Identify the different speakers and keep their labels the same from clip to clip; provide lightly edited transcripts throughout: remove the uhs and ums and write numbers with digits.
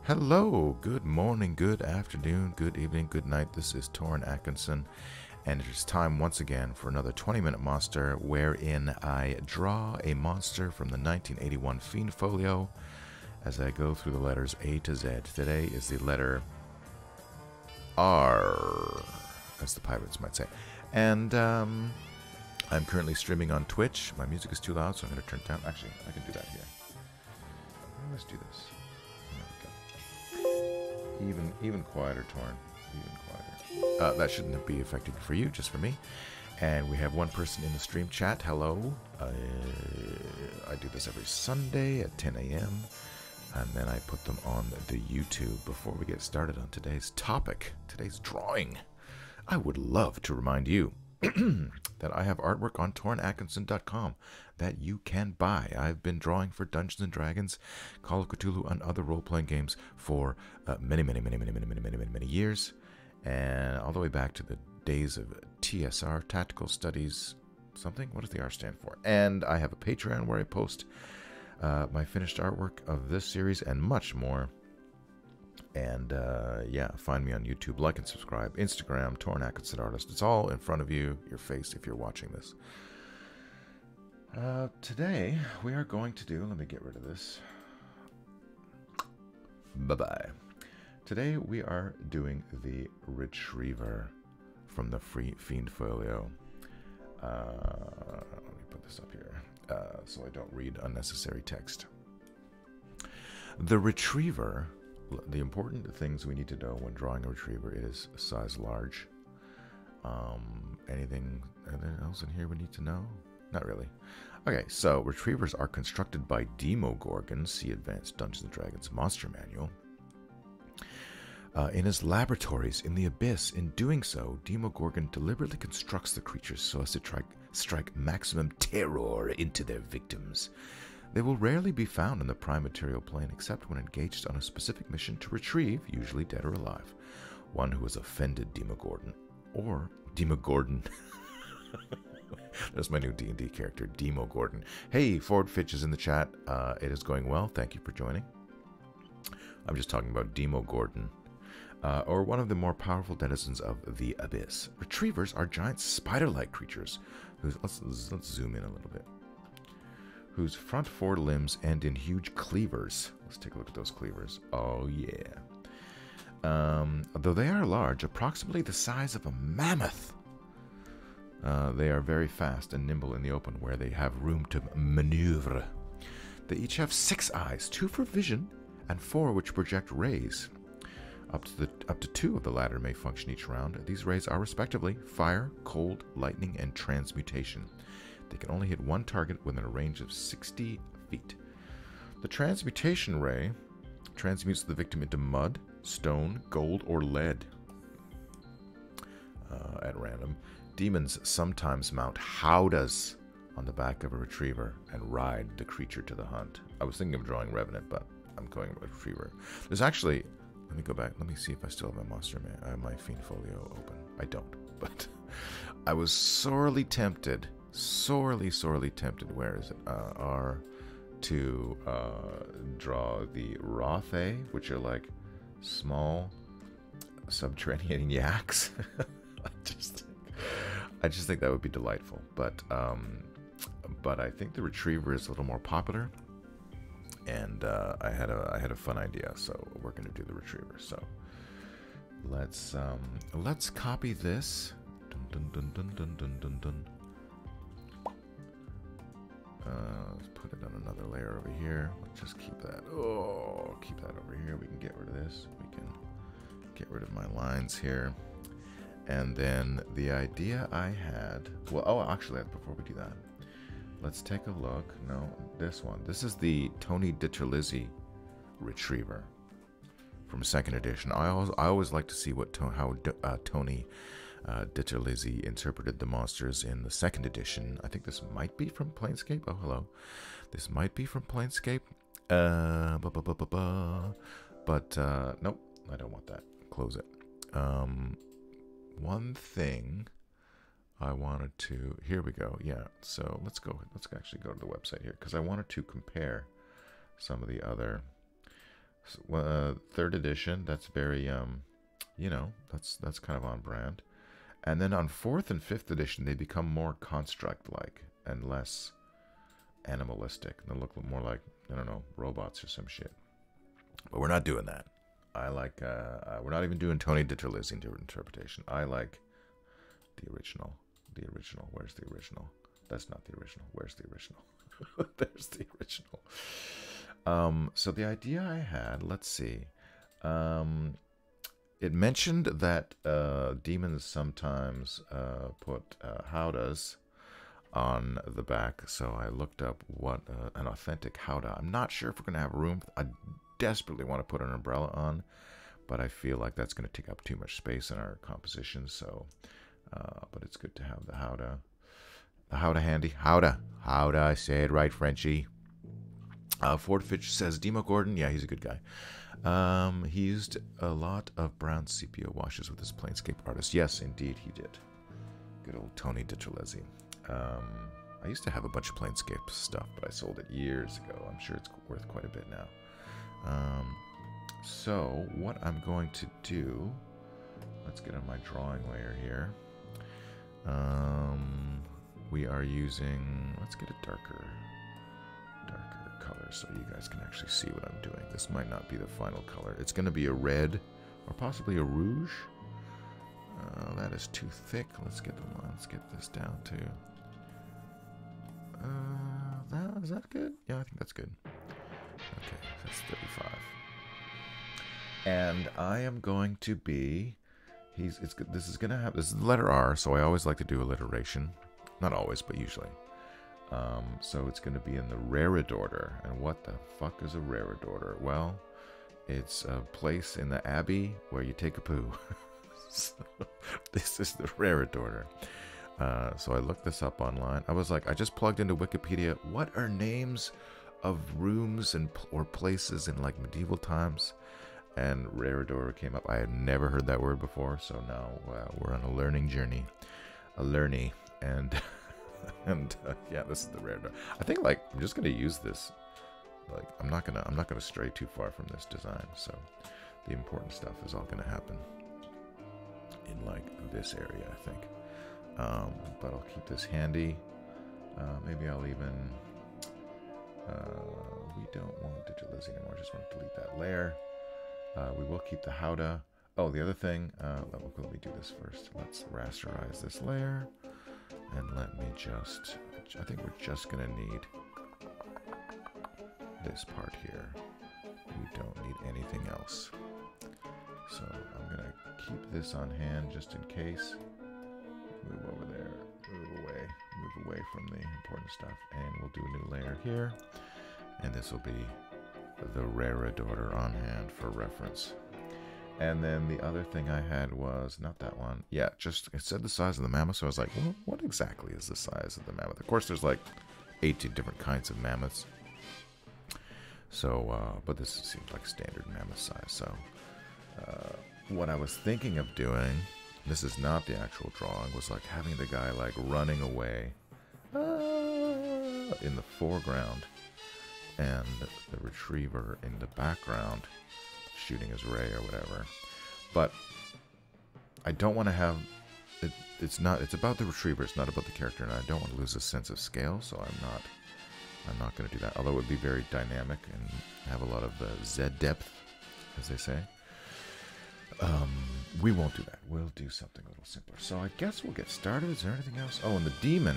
Speaker 1: Hello, good morning, good afternoon, good evening, good night. This is Torrin Atkinson, and it is time once again for another 20-minute monster wherein I draw a monster from the 1981 Fiend Folio as I go through the letters A to Z. Today is the letter R, as the pirates might say. And I'm currently streaming on Twitch. My music is too loud, so I'm going to turn it down. Actually, I can do that here. Let's do this. Even quieter, Torn. Even quieter. That shouldn't be effective for you, just for me. And we have one person in the stream chat. Hello. I do this every Sunday at 10 a.m. And then I put them on the YouTube. Before we get started on today's topic, today's drawing, I would love to remind you that I have artwork on torrinatkinson.com that you can buy. I've been drawing for Dungeons & Dragons, Call of Cthulhu, and other role-playing games for many years, and all the way back to the days of TSR, Tactical Studies, something? What does the R stand for? And I have a Patreon where I post my finished artwork of this series and much more. And yeah, find me on YouTube, like and subscribe, Instagram, Torrin Atkinson Artist. It's all in front of you, your face, if you're watching this. Today, we are going to do, let me get rid of this. Bye-bye. Today, we are doing the Retriever from the Fiend Folio. Let me put this up here so I don't read unnecessary text. The Retriever. The important things we need to know when drawing a retriever: it is size large. Anything else in here we need to know? Not really. Okay, so retrievers are constructed by Demogorgon, see Advanced Dungeons & Dragons Monster Manual, in his laboratories in the Abyss. In doing so, Demogorgon deliberately constructs the creatures so as to strike maximum terror into their victims. They will rarely be found in the prime material plane except when engaged on a specific mission to retrieve, usually dead or alive, one who has offended Demogorgon. Or Demogorgon. There's my new D&D character, Demogorgon. Hey, Ford Fitch is in the chat. It is going well. Thank you for joining. I'm just talking about Demogorgon. Or one of the more powerful denizens of the Abyss. Retrievers are giant spider-like creatures whose... Let's zoom in a little bit. Whose front four limbs end in huge cleavers. Let's take a look at those cleavers. Oh, yeah. Though they are large, approximately the size of a mammoth, they are very fast and nimble in the open, where they have room to maneuver. They each have 6 eyes, 2 for vision, and 4 which project rays. Up to 2 of the latter may function each round. These rays are respectively fire, cold, lightning, and transmutation. They can only hit one target within a range of 60 feet. The transmutation ray transmutes the victim into mud, stone, gold, or lead at random. Demons sometimes mount howdahs on the back of a retriever and ride the creature to the hunt. I was thinking of drawing Revenant, but I'm going with Retriever. There's actually... Let me go back. Let me see if I still have my Monster Man, my Fiend Folio open. I don't, but I was sorely tempted... sorely tempted, where is it, to draw the Rothae, which are like small subterranean yaks. I just think that would be delightful, but I think the Retriever is a little more popular, and I had a fun idea, so we're gonna do the Retriever. So let's copy this. Dun, dun, dun, dun, dun, dun, dun, dun. Let's put it on another layer over here. Let's just keep that. Oh, keep that over here. We can get rid of this. We can get rid of my lines here. And then the idea I had... Well, oh, actually, before we do that, let's take a look. No, this one. This is the Tony DiTerlizzi Retriever from 2nd edition. I always like to see how Tony... DiTerlizzi interpreted the monsters in the 2nd edition. I think this might be from Planescape. Oh, hello. This might be from Planescape. But nope, I don't want that. Close it. One thing I wanted to... Here we go. Yeah, so let's actually go to the website here, because I wanted to compare some of the other Third edition. That's very you know, that's kind of on brand. And then on 4th and 5th edition, they become more construct-like and less animalistic. They look more like, I don't know, robots or some shit. But we're not doing that. I like, we're not even doing Tony DiTerlizzi interpretation. I like the original. The original. Where's the original? That's not the original. Where's the original? There's the original. So the idea I had, let's see. It mentioned that demons sometimes put howdahs on the back, so I looked up what an authentic howdah. I'm not sure if we're going to have room. I desperately want to put an umbrella on, but I feel like that's going to take up too much space in our composition, so, but it's good to have the howdah. The howdah handy. Howdah. Howdah, I say it right, Frenchie. Ford Fitch says, Demo Gordon, yeah, he's a good guy. He used a lot of brown sepia washes with his Planescape artist. Yes, indeed he did. Good old Tony DiTerlizzi. I used to have a bunch of Planescape stuff, but I sold it years ago. I'm sure it's worth quite a bit now. So what I'm going to do, let's get on my drawing layer here. We are using, let's get a darker color so you guys can actually see what I'm doing. This might not be the final color. It's going to be a red or possibly a rouge. That is too thick. Let's get this down to is that good? Yeah, I think that's good. Okay, that's 35. And I am going to be this is the letter R, so I always like to do alliteration. Not always, but usually. So it's going to be in the reredorter. And what the fuck is a reredorter? Well, it's a place in the abbey where you take a poo. So, this is the reredorter. So I looked this up online. I was like, I just plugged into Wikipedia. What are names of rooms or places in like medieval times? And reredorter came up. I had never heard that word before. So now we're on a learning journey. And yeah, this is the reredorter. I think like I'm just gonna use this. Like I'm not gonna stray too far from this design. So the important stuff is all gonna happen in like this area, I think. But I'll keep this handy. Maybe I'll even. We don't want DiTerlizzi anymore. I just want to delete that layer. We will keep the howdah. Oh, the other thing. Let me do this first. Let's rasterize this layer. And let me just, I think we're just going to need this part here. We don't need anything else. So I'm going to keep this on hand just in case. Move over there, move away from the important stuff. And we'll do a new layer here. And this will be the reredorter on hand for reference. And then the other thing I had was, not that one. Yeah, just, it said the size of the mammoth. So I was like, well, what exactly is the size of the mammoth? Of course, there's like 18 different kinds of mammoths. So, but this seems like standard mammoth size. So, what I was thinking of doing, this is not the actual drawing, was like having the guy like running away in the foreground and the retriever in the background shooting his ray or whatever. But I don't want to have it. It's about the retriever. It's not about the character, and I don't want to lose a sense of scale. So I'm not going to do that. Although it would be very dynamic and have a lot of Z depth, as they say. We won't do that. We'll do something a little simpler. So I guess we'll get started. Is there anything else? Oh, and the demon.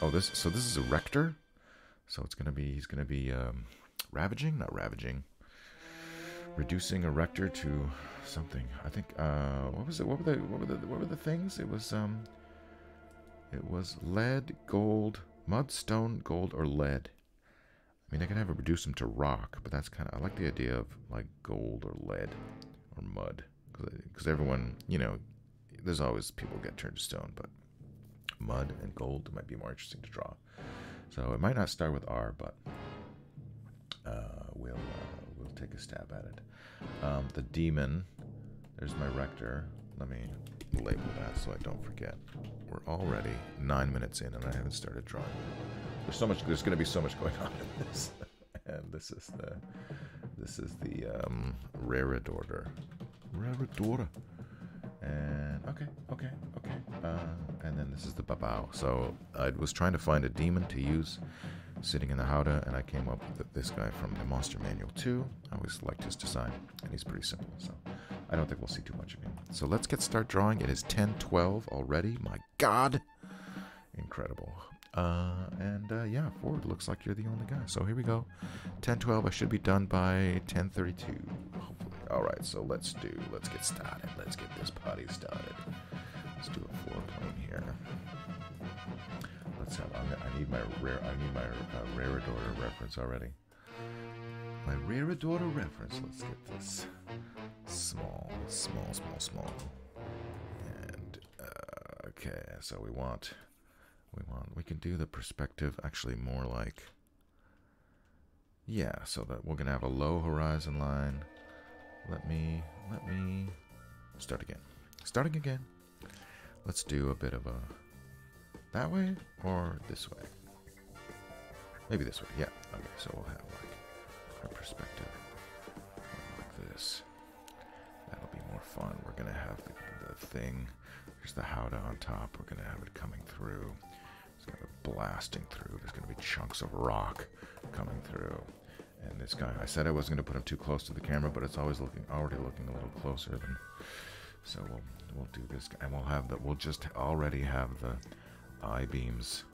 Speaker 1: Oh, this is a rector. So he's going to be ravaging, not ravaging. Reducing a rector to something. I think what was it? What were the things? It was lead, gold, mud, stone, gold, or lead. I mean, I can have it reduce them to rock, but that's kind of, I like the idea of like gold or lead or mud, because everyone, you know, there's always people get turned to stone, but mud and gold might be more interesting to draw. So it might not start with R, but we'll take a stab at it. The demon, there's my rector. Let me label that so I don't forget. We're already 9 minutes in and I haven't started drawing. There's going to be so much going on in this. And this is This is the reredorter. Reredorter. And okay. And then this is the babao. So I was trying to find a demon to use sitting in the howdah, and I came up with this guy from the Monster Manual 2. I always liked his design, and he's pretty simple, so I don't think we'll see too much of him. So let's start drawing. It is 10:12 already. My God. Incredible. Yeah, Ford, looks like you're the only guy. So here we go. 10:12. I should be done by 10:32, hopefully. All right, so let's get started. Let's get this party started. Let's do a floor plane here. Let's have. I need my reredorter reference already. My reredorter reference. Let's get this small. And okay, so we can do the perspective actually more like, yeah, so that we're gonna have a low horizon line. Let me start again. Starting again. Let's do a bit of a that way or this way. Maybe this way. Yeah. Okay. So we'll have like our perspective like this. That'll be more fun. We're gonna have the thing. There's the howdah on top. We're gonna have it coming through. It's gonna be blasting through. There's gonna be chunks of rock coming through. And this guy, I said I wasn't gonna put him too close to the camera, but it's already looking a little closer than. So we'll do this, and we'll just already have the eye beams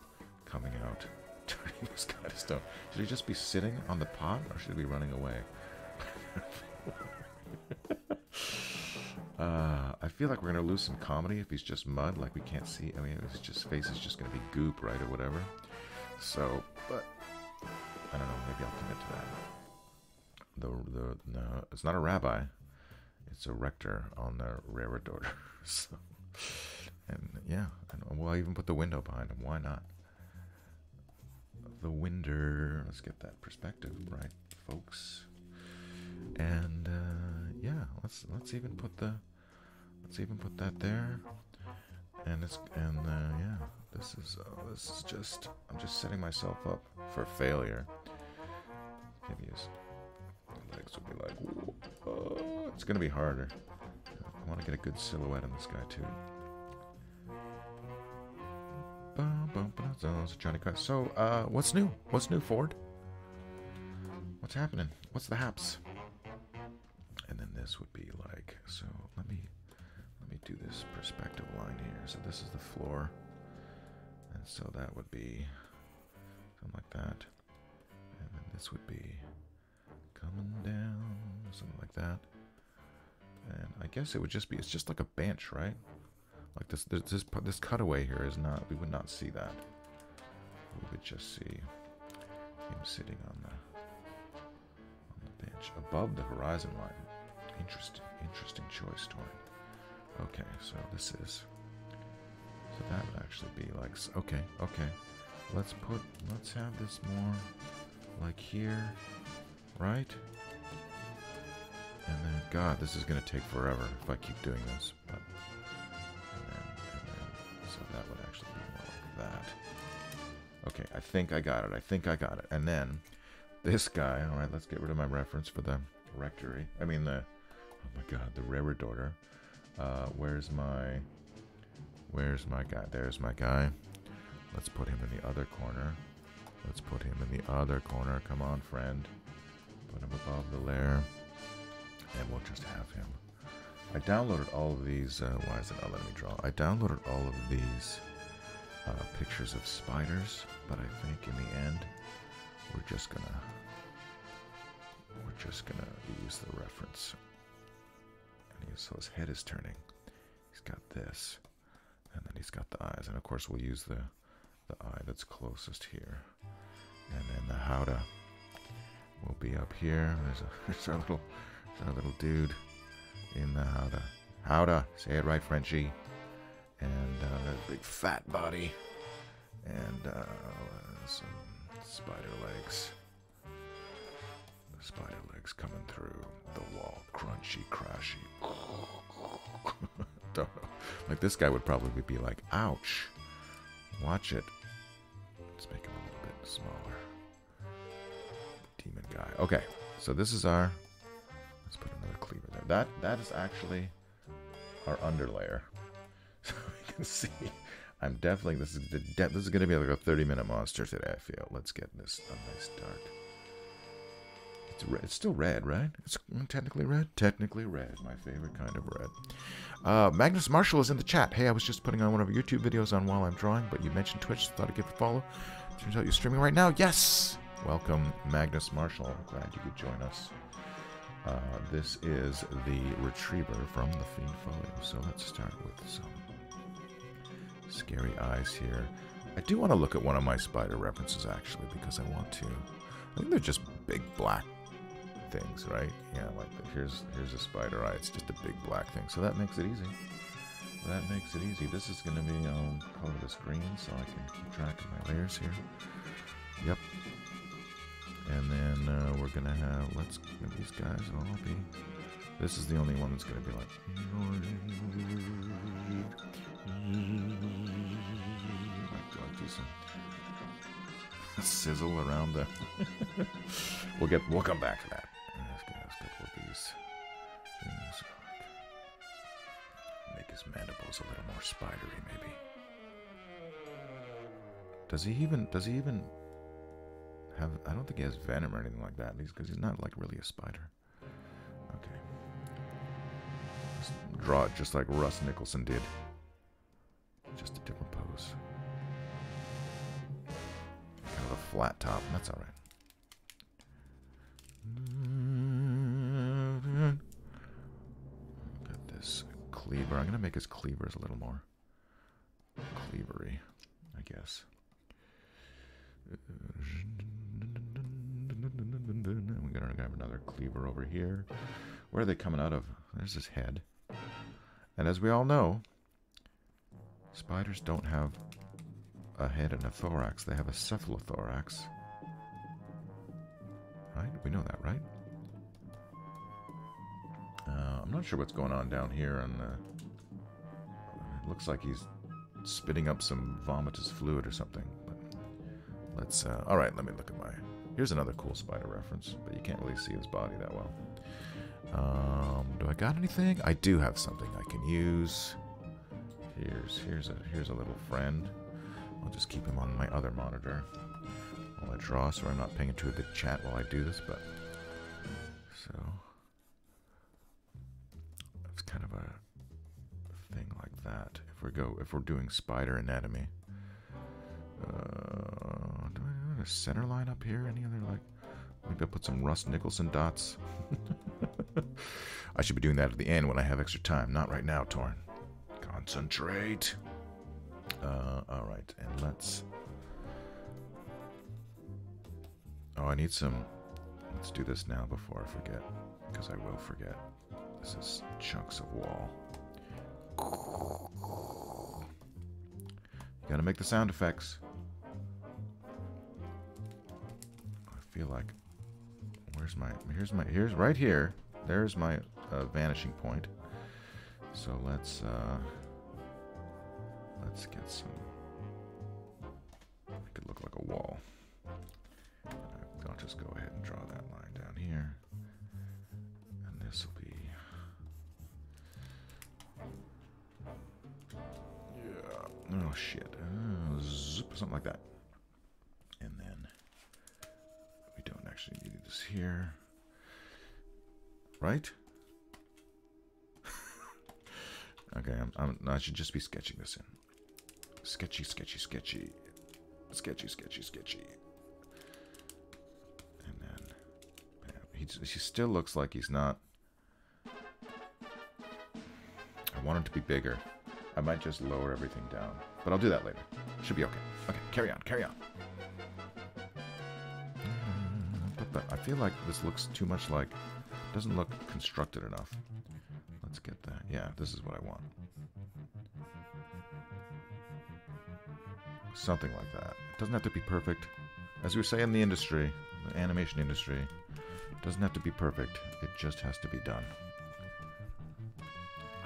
Speaker 1: coming out, turning this guy to stone. Should he just be sitting on the pot, or should he be running away? I feel like we're gonna lose some comedy if he's just mud, like we can't see. I mean, his face is just gonna be goop, right, or whatever. So, but I don't know. Maybe I'll commit to that. No, it's not a rabbi. It's a rector on the reredorter. So, and yeah, and we'll even put the window behind him. Why not? The window. Let's get that perspective right, folks. And yeah, let's even put that there. And yeah, this is just, I'm just setting myself up for failure. Maybe his legs will be like, it's gonna be harder. I want to get a good silhouette on this guy too. Johnny Cut. So, what's new? What's new, Ford? What's happening? What's the haps? And then this would be like, so let me do this perspective line here. So this is the floor, and so that would be something like that, and then this would be coming down, something like that. And I guess it would just be, it's just like a bench, right? Like this cutaway here is not, we would not see that. We would just see him sitting on the bench above the horizon line. Interesting choice, Torin. Okay, so this is, so that would actually be like, okay. Let's have this more like here, right? And then, God, this is gonna take forever if I keep doing this. But and then, so that would actually be more like that. Okay, I think I got it. And then this guy. All right, let's get rid of my reference for the rectory. I mean the, oh my God, the reredorter. Where's my guy? There's my guy. Let's put him in the other corner. Come on, friend. Put him above the layer. And we'll just have him. I downloaded all of these. Why is it not letting me draw? I downloaded all of these pictures of spiders, but I think in the end, we're just gonna use the reference. And so his head is turning. He's got this, and then he's got the eyes, and of course we'll use the eye that's closest here, and then the howdah will be up here. There's our little dude in the howdah. Howdah, say it right, Frenchie. And that big fat body, and some spider legs. Spider legs coming through the wall, crunchy, crashy. Don't know. Like this guy would probably be like, ouch. Watch it. Let's make him a little bit smaller. Demon guy. Okay, So this is our... Let's put another cleaver there. That is actually our underlayer. So you can see, I'm definitely... This is going to be like a 30-minute monster today, I feel. Let's get this a nice start. It's red. It's still red, right? It's technically red? Technically red. My favorite kind of red. Magnus Marshall is in the chat. Hey, I was just putting on one of your YouTube videos on while I'm drawing, but you mentioned Twitch, so thought I'd give it a follow. Turns out you're streaming right now. Yes! Welcome, Magnus Marshall. I'm glad you could join us. This is the retriever from the Fiend Folio. So let's start with some scary eyes here. I do want to look at one of my spider references, actually, because I want to. I think they're just big black things, right? Yeah, like here's a spider eye. It's just a big black thing. So that makes it easy. That makes it easy. This is going to be color this green, so I can keep track of my layers here. Yep. And then we're going to have, let's get these guys all be, this is the only one that's going to be like, like do some sizzle around the, we'll come back to that. Let's get a couple of these things, make his mandibles a little more spidery, maybe. Does he even have, I don't think he has venom or anything like that, because he's not like really a spider. Okay. Just draw it just like Russ Nicholson did. Just a different pose. Kind of a flat top, that's alright. Got this cleaver. I'm gonna make his cleavers a little more cleavery, I guess. We're gonna have another cleaver over here. Where are they coming out of? There's his head. And as we all know, spiders don't have a head and a thorax. They have a cephalothorax. Right? We know that, right? I'm not sure what's going on down here. And it looks like he's spitting up some vomitous fluid or something. But let's. All right, let me look at my. Here's another cool spider reference, but you can't really see his body that well. Do I got anything? I do have something I can use. Here's a little friend. I'll just keep him on my other monitor while I draw, so I'm not paying into a big chat while I do this. But so it's kind of a thing like that. If we're doing spider anatomy. Do I have a center line up here? Any other, like, maybe I'll put some Russ Nicholson dots. I should be doing that at the end when I have extra time. Not right now, Torn. Concentrate. Alright, and let's... Oh, I need some... Let's do this now before I forget, because I will forget. This is chunks of wall. You gotta make the sound effects. I feel like, here's right here. There's my vanishing point. So let's get some. Make it look like a wall. I'll just go ahead and draw that line down here, and this will be. Yeah. Oh shit. Something like that. And then we don't actually need this here, right? Okay, I should just be sketching this in. Sketchy, sketchy, sketchy, sketchy, sketchy, sketchy. And then, bam. He still looks like he's not. I want him to be bigger. I might just lower everything down, but I'll do that later. Should be okay. Okay, carry on, carry on. But I feel like this looks too much like, doesn't look constructed enough. Let's get that. Yeah, this is what I want. Something like that. It doesn't have to be perfect. As we say in the industry, the animation industry, it doesn't have to be perfect. It just has to be done.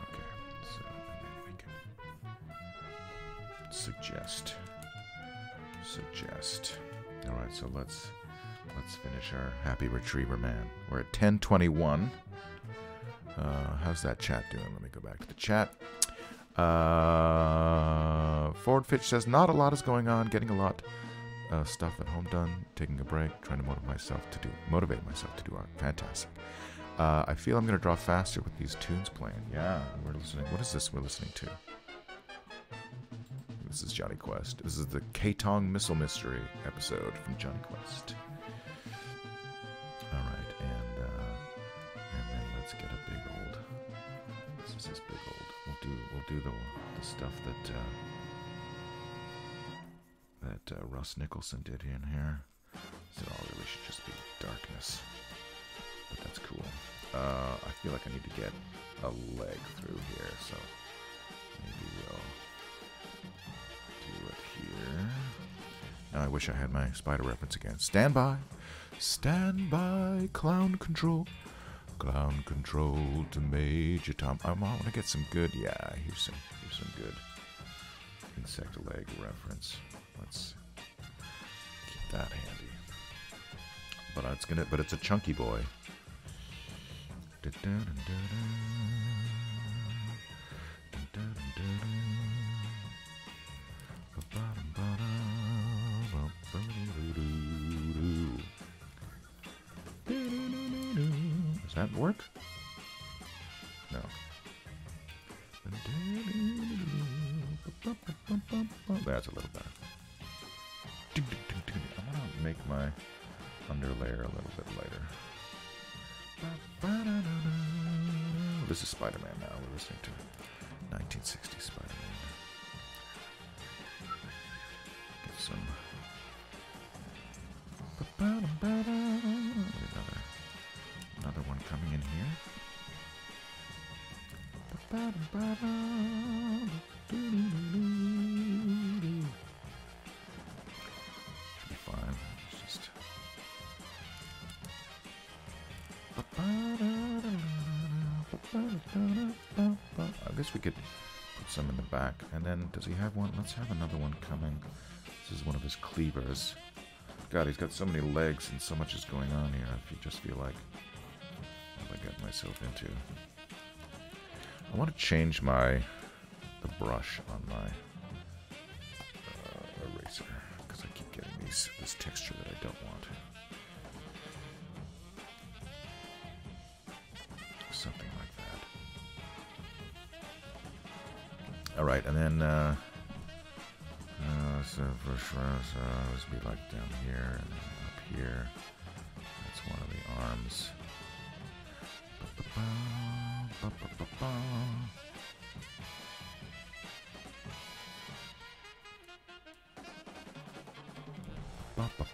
Speaker 1: Okay, so and then we can suggest. All right, so let's let's finish our happy retriever man. We're at 10:21. How's that chat doing? Let me go back to the chat. Forward Fitch says, not a lot is going on. Getting a lot of stuff at home done. Taking a break. Trying to motivate myself to do art. Fantastic. I feel I'm going to draw faster with these tunes playing. Yeah, we're listening. What is this we're listening to? This is Johnny Quest. This is the K-Tong Missile Mystery episode from Johnny Quest. All right, and then let's get a big old. This is this big old. We'll do the stuff that Russ Nicholson did in here. So it all really should just be darkness, but that's cool. I feel like I need to get a leg through here, so maybe we'll do it here. Now I wish I had my spider reference again. Stand by, clown control to Major Tom. I want to get some good. Yeah, here's some good insect leg reference. Let's keep that handy. But it's a chunky boy. Does that work? No. That's a little better. I want to make my underlayer a little bit lighter. This is Spider-Man now. We're listening to 1960s Spider-Man. Get some. Another one coming in here. Should be fine. It's just. I guess we could put some in the back. And then, does he have one? Let's have another one coming. This is one of his cleavers. God, he's got so many legs and so much is going on here. If you just feel like, what I got myself into. I want to change the brush on my eraser because I keep getting this texture that I don't want. Something like that. All right, and then so first let's be like down here and then up here. That's one of the arms.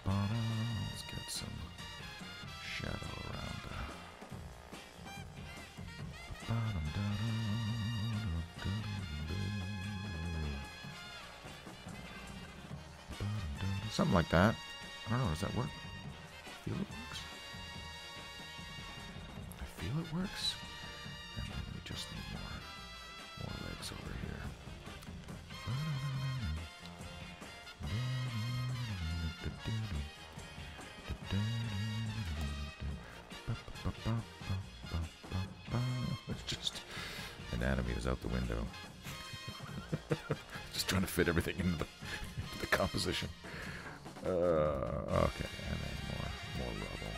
Speaker 1: Let's get some shadow around. Something like that. I don't know, does that work? I feel it works. I feel it works. And then we just need more legs over here. It's just anatomy is out the window. Just trying to fit everything into the composition. Okay, and then more rubble.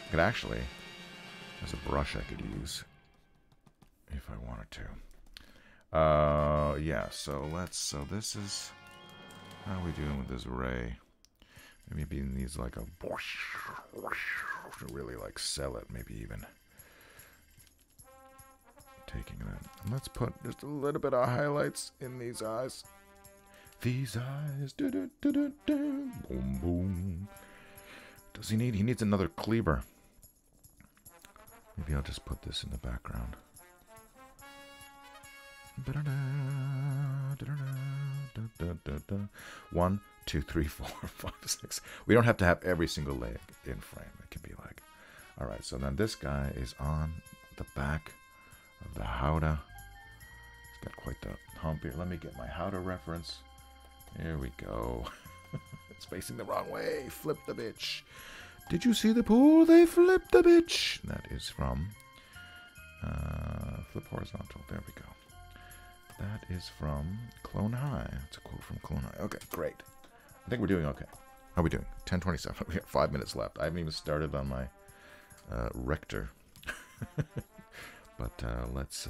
Speaker 1: I could actually, there's a brush I could use if I wanted to. Yeah. So this is how are we doing with this ray? Maybe it needs like a to really like sell it. Maybe even taking that. And let's put just a little bit of highlights in these eyes. These eyes, boom, boom. Does he need? He needs another cleaver. Maybe I'll just put this in the background. 1, 2, 3, 4, 5, 6. We don't have to have every single leg in frame. It can be like, all right. So then this guy is on the back of the howdah. He's got quite the hump here. Let me get my howdah reference. Here we go. It's facing the wrong way. Flip the bitch. Did you see the pool? They flipped the bitch. That is from Flip Horizontal. There we go. That is from Clone High. That's a quote from Clone High. Okay, great. I think we're doing okay. How are we doing? 10:27. We got 5 minutes left. I haven't even started on my rector. But let's.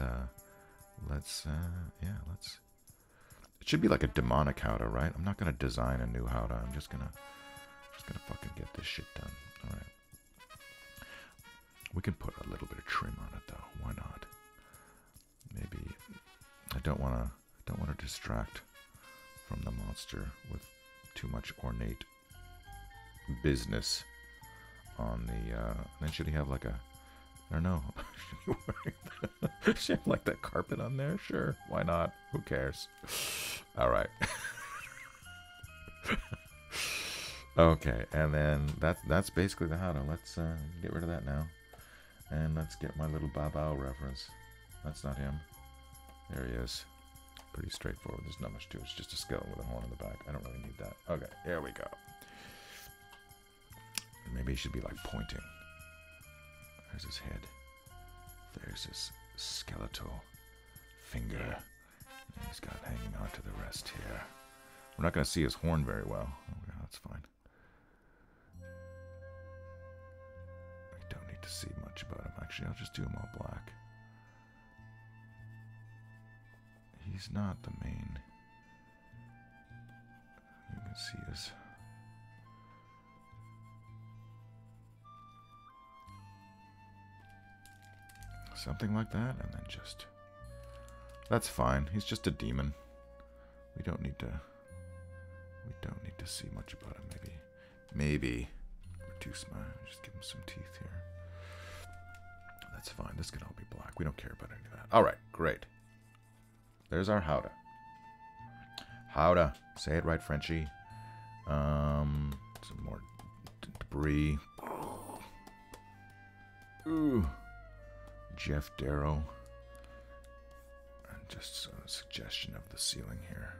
Speaker 1: It should be like a demonic howdah, right? I'm not gonna design a new howdah. I'm just gonna fucking get this shit done. All right. We can put a little bit of trim on it though. Why not? Maybe I don't wanna distract from the monster with too much ornate business on the. Then should he have like a? I don't know. Should he have like that carpet on there? Sure. Why not? Who cares? All right. Okay, and then that's basically the howdah. Let's get rid of that now, and let's get my little Babao reference. That's not him. There he is. Pretty straightforward. There's not much to it. It's just a skeleton with a horn in the back. I don't really need that. Okay, here we go. Maybe he should be like pointing. There's his head. There's his skeletal finger. And he's got hanging on to the rest here. We're not going to see his horn very well. Okay, that's fine. We don't need to see much about him. Actually, I'll just do him all black. He's not the main. You can see his. Something like that, and then just. That's fine. He's just a demon. We don't need to see much about him. Maybe we're too smart. Just give him some teeth here. That's fine. This can all be black. We don't care about any of that. All right, great. There's our howdah. Howdah. Say it right, Frenchie. Some more debris. Ooh. Jeff Darrow. And just a suggestion of the ceiling here.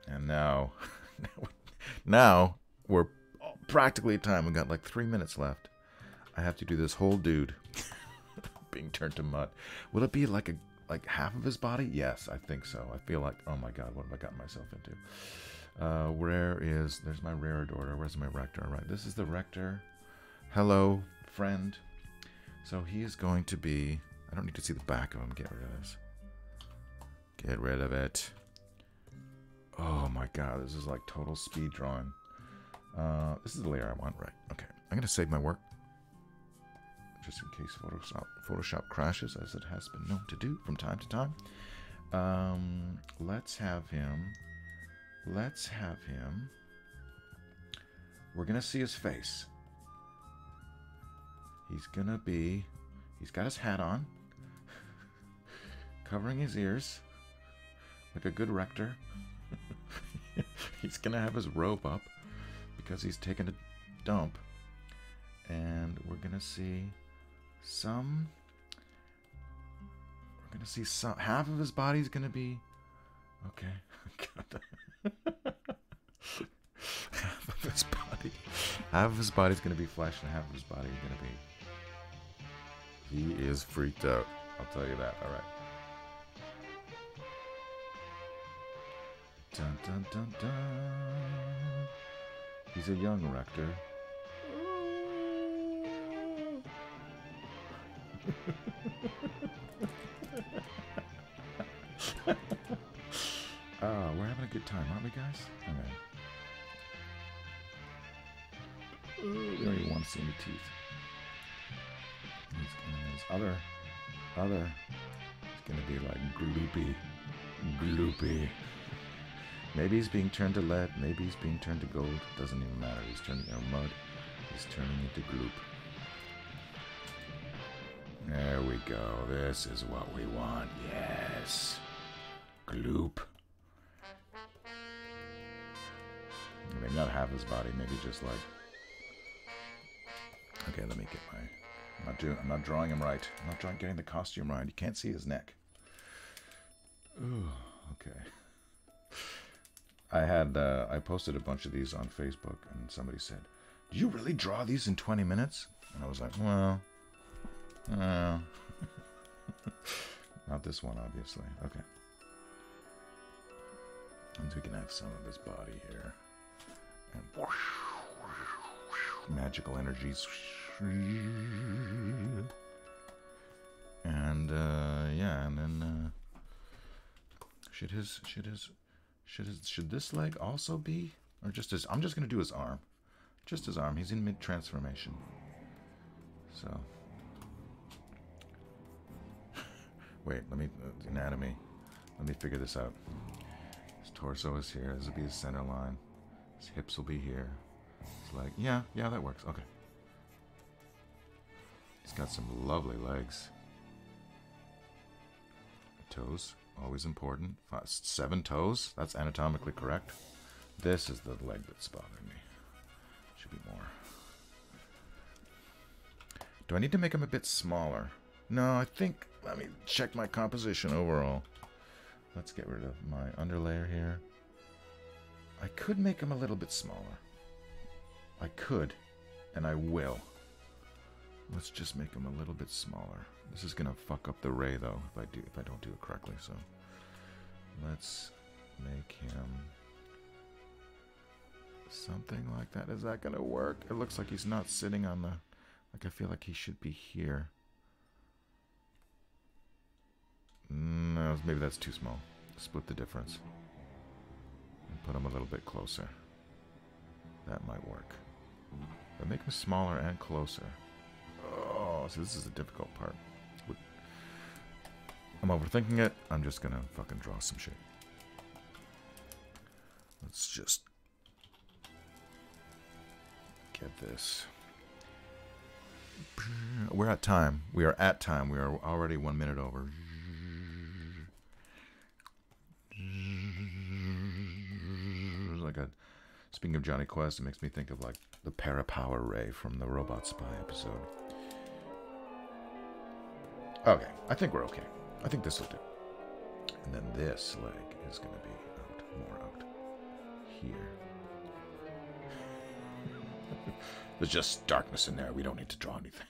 Speaker 1: And now we're practically at time. We got like 3 minutes left. I have to do this whole dude being turned to mud. Will it be like half of his body? Yes, I think so. I feel like, oh my god, what have I gotten myself into? There's my reredorter. Where's my rector? All right, this is the rector. Hello, friend. So he is going to be, I don't need to see the back of him. Get rid of this. Get rid of it. Oh my god, this is like total speed drawing. This is the layer I want, right? Okay, I'm going to save my work. Just in case Photoshop crashes, as it has been known to do from time to time. Let's have him. We're going to see his face. He's got his hat on, covering his ears, like a good rector. He's going to have his robe up, because he's taking a dump. And we're going to see half of his body's going to be, okay. Half of his body's going to be flesh, and half of his body is going to be. He is freaked out. I'll tell you that. All right. Dun dun dun dun. He's a young rector. We're having a good time, aren't we, guys? Okay. You don't even want to see any teeth. His other. It's gonna be like gloopy. Maybe he's being turned to lead. Maybe he's being turned to gold. Doesn't even matter. He's turning into mud. He's turning into gloop. There we go. This is what we want. Yes. Gloop. I mean, not half his body. Maybe just like. Okay, let me get my. I'm not drawing him right. I'm not getting the costume right. You can't see his neck. Ooh, okay. I posted a bunch of these on Facebook, and somebody said, do you really draw these in 20 minutes? And I was like, well, not this one, obviously. Okay. And we can have some of his body here. And magical energies. And, yeah, and then, should this leg also be, or just his, I'm just going to do his arm. Just his arm. He's in mid-transformation. So. Wait, let me, anatomy. Let me figure this out. His torso is here. This will be his center line. His hips will be here. His leg. Yeah, that works. Okay. He's got some lovely legs. Toes. Always important. 7 toes. That's anatomically correct. This is the leg that's bothering me. Should be more. Do I need to make him a bit smaller? No, I think... Let me check my composition overall. Let's get rid of my underlayer here. I could make him a little bit smaller. I could, and I will. Let's just make him a little bit smaller. This is gonna fuck up the ray though if I don't do it correctly. So let's make him something like that. Is that gonna work? It looks like he's not sitting on the. Like I feel like he should be here. No, maybe that's too small. Split the difference and put him a little bit closer. That might work. But make him smaller and closer. Oh, so this is the difficult part. I'm overthinking it. I'm just gonna fucking draw some shit. Let's just get this. We're at time. We are at time. We are already 1 minute over. Like a, speaking of Johnny Quest, it makes me think of like the Parapower Ray from the Robot Spy episode. Okay, I think we're okay. I think this will do. And then this leg is going to be out, more out here. There's just darkness in there. We don't need to draw anything.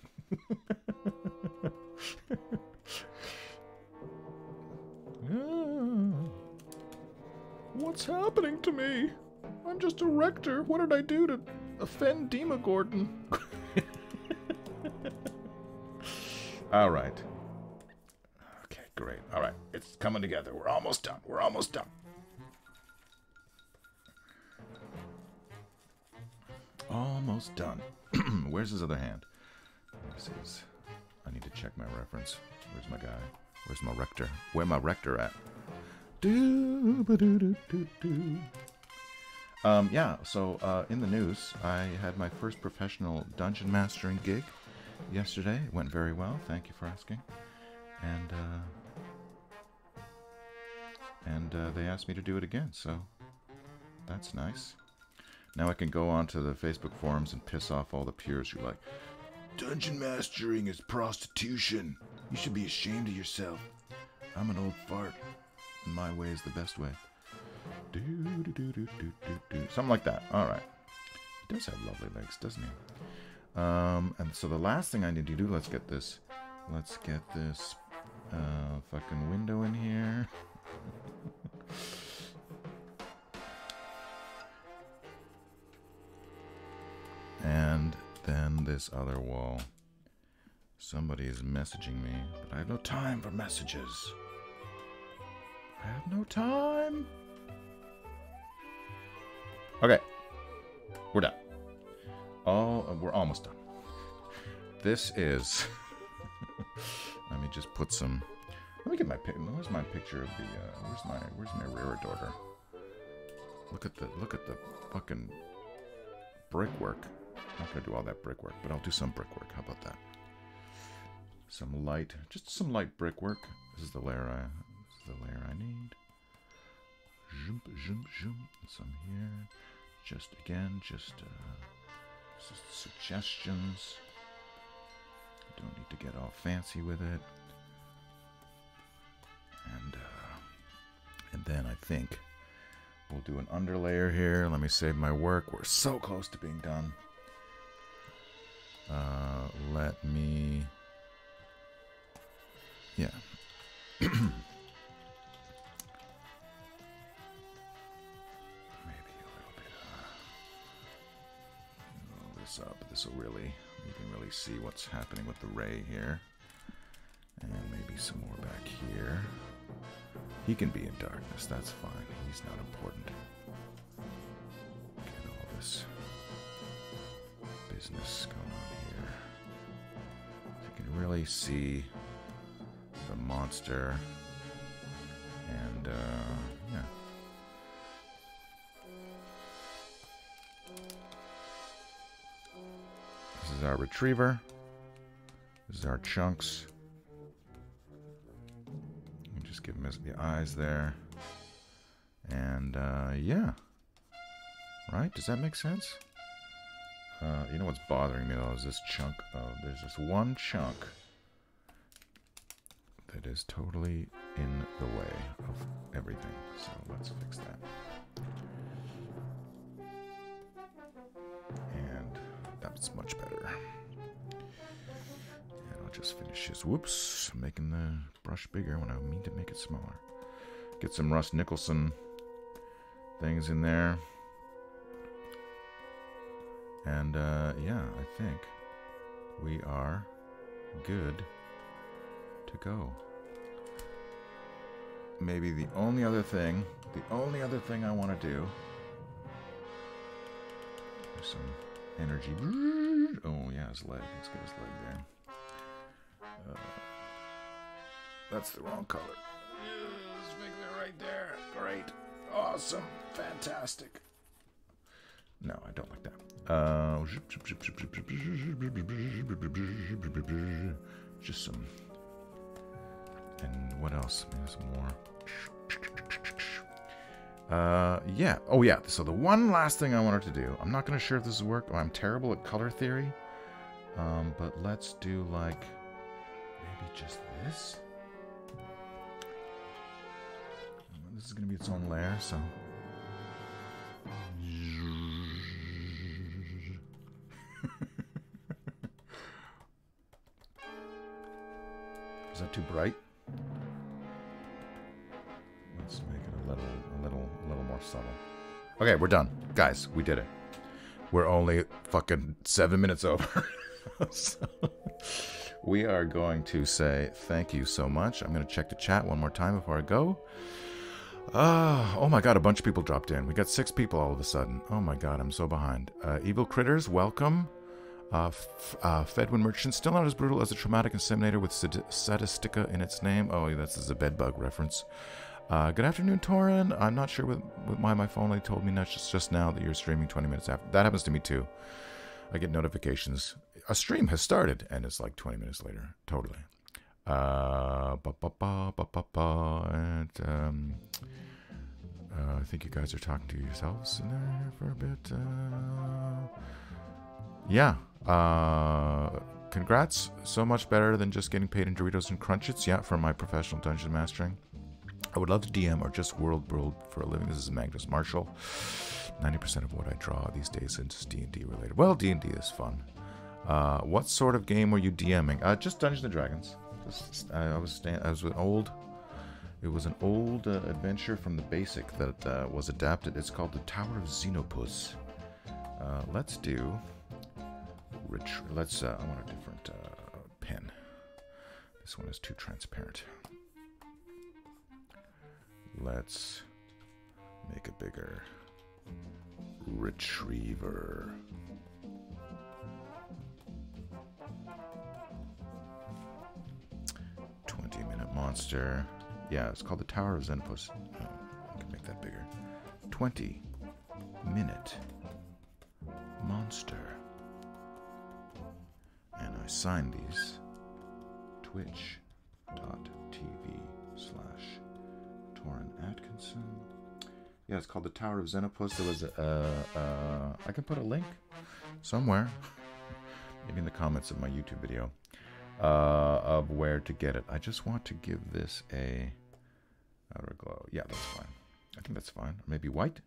Speaker 1: What's happening to me? I'm just a rector. What did I do to offend Demogorgon? All right. Okay, great. All right, it's coming together. We're almost done. We're almost done. Almost done. Where's his other hand? This is. I need to check my reference. Where's my guy? Where's my rector? Where my rector at? Yeah, so in the news, I had my first professional dungeon mastering gig yesterday. It went very well. Thank you for asking. And they asked me to do it again, so that's nice. Now I can go onto the Facebook forums and piss off all the peers who are like, dungeon mastering is prostitution. You should be ashamed of yourself. I'm an old fart. And my way is the best way. Something like that. All right. He does have lovely legs, doesn't he? And so the last thing I need to do, let's get this fucking window in here. And then this other wall. Somebody is messaging me, but I have no time for messages. I have no time. Okay. We're done. Oh, we're almost done. This is... Let me just put some... Let me get my... Where's my picture of the... Where's my reredorter? Look at the fucking brickwork. I'm not going to do all that brickwork, but I'll do some brickwork. How about that? Some light... Just some light brickwork. This is the layer I need. Zoom, zoom, zoom. Some here. Just suggestions. Don't need to get all fancy with it. And then I think we'll do an underlayer here. Let me save my work. We're so close to being done. Let me... Yeah. Maybe a little bit... roll this up. This will really... You can really see what's happening with the ray here. And maybe some more back here. He can be in darkness. That's fine. He's not important. Get all this business going on here. So you can really see the monster. And, yeah. This is our retriever. This is our chunks. Just give him the eyes there. And, yeah. Right? Does that make sense? You know what's bothering me, though, is this chunk of... There's just one chunk that is totally in the way of everything. So let's fix that. And that's much better. And I'll just finish his... Whoops! Making the brush bigger when I mean to make it smaller. Get some Russ Nicholson things in there. And, yeah, I think we are good to go. Maybe the only other thing I want to do is some energy. Oh, yeah, his leg. Let's get his leg there. That's the wrong color. Let's make that right there. Great. Awesome. Fantastic. No, I don't like that. Just some. And what else? Maybe some more. Yeah. Oh, yeah. So the one last thing I wanted to do. I'm not going to sure if this will work. I'm terrible at color theory. But let's do like maybe just this. This is going to be its own layer, so. Is that too bright? Let's make it a little more subtle. Okay, we're done. Guys, we did it. We're only fucking 7 minutes over. So, we are going to say thank you so much. I'm going to check the chat one more time before I go. Oh my god, a bunch of people dropped in. We got 6 people all of a sudden. Oh my god, I'm so behind. Evil Critters, welcome. Fedwin Merchant, still not as brutal as a traumatic inseminator with sadistica in its name. Oh, that's a bedbug reference. Good afternoon, Torin. I'm not sure why my phone only told me just now that you're streaming 20 minutes after. That happens to me too. I get notifications. A stream has started, and it's like 20 minutes later. Totally. I think you guys are talking to yourselves in there for a bit. Yeah. Congrats. So much better than just getting paid in Doritos and Crunchits. Yeah, for my professional dungeon mastering. I would love to DM or just world build for a living. This is Magnus Marshall. 90% of what I draw these days is D&D related. Well, D&D is fun. What sort of game were you DMing? Just Dungeons and Dragons. It was an old adventure from the basic that was adapted. It's called the Tower of Xenopus. Let's do. I want a different pen. This one is too transparent. Let's make a bigger retriever. Monster. Yeah, it's called the Tower of Xenopus. Oh, I can make that bigger. 20-minute monster. And I sign these. Twitch.tv/Torin Atkinson. Yeah, it's called the Tower of Xenopus. There was I can put a link somewhere. Maybe in the comments of my YouTube video. Of where to get it. I just want to give this a outer glow. Yeah, that's fine. I think that's fine. Or maybe white?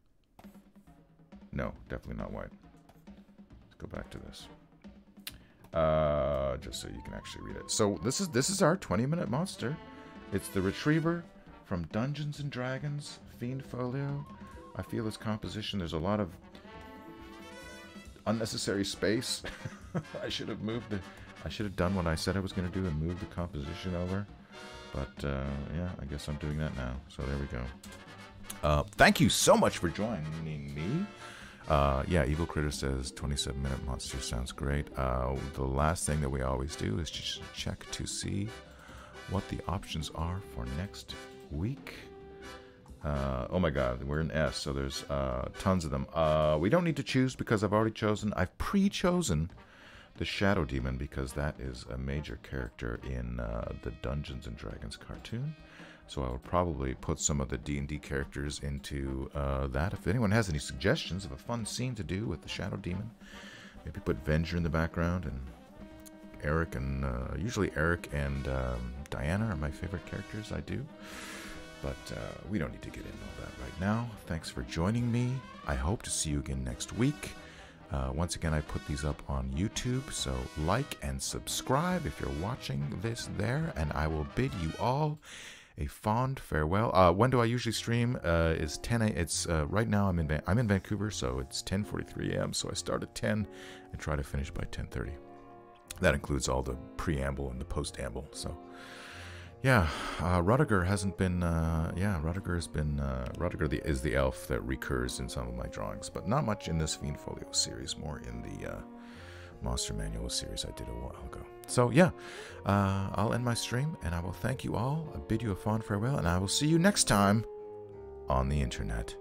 Speaker 1: No, definitely not white. Let's go back to this. Just so you can actually read it. So this is our 20-minute monster. It's the Retriever from Dungeons and Dragons Fiend Folio. I feel his composition, there's a lot of unnecessary space. I should have done what I said I was going to do and moved the composition over. But yeah, I guess I'm doing that now. So there we go. Thank you so much for joining me. Yeah, Evil Critter says 27-minute monster sounds great. The last thing that we always do is just check to see what the options are for next week. Oh my god, we're in S, so there's tons of them. We don't need to choose because I've already chosen. I've pre-chosen the Shadow Demon because that is a major character in the Dungeons and Dragons cartoon. So I will probably put some of the D&D characters into that. If anyone has any suggestions of a fun scene to do with the Shadow Demon, maybe put Venger in the background and Eric and usually Eric and Diana are my favorite characters. I do. But we don't need to get into all that right now. Thanks for joining me. I hope to see you again next week. Once again, I put these up on YouTube, so like and subscribe if you're watching this there, and I will bid you all a fond farewell. When do I usually stream? Is 10 a.m. It's right now. I'm in Vancouver, so it's 10:43 a.m. So I start at 10 and try to finish by 10:30. That includes all the preamble and the postamble. So. Yeah, Rudiger hasn't been, Rudiger has been, Rudiger is the elf that recurs in some of my drawings, but not much in this Fiend Folio series, more in the Monster Manual series I did a while ago. So yeah, I'll end my stream, and I will thank you all, I bid you a fond farewell, and I will see you next time on the internet.